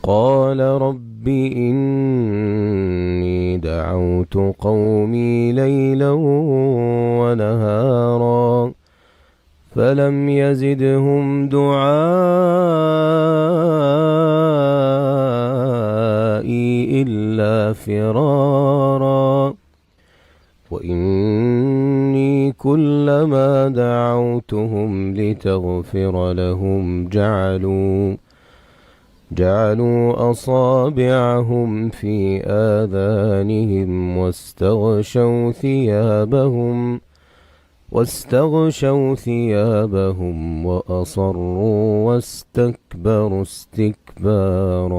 قال رب إني دعوت قومي ليلا ونهارا فلم يزدهم دعائي إلا فرارا وإني كلما دعوتهم لتغفر لهم جعلوا أصابعهم في آذانهم واستغشوا ثيابهم وأصروا واستكبروا استكبارا.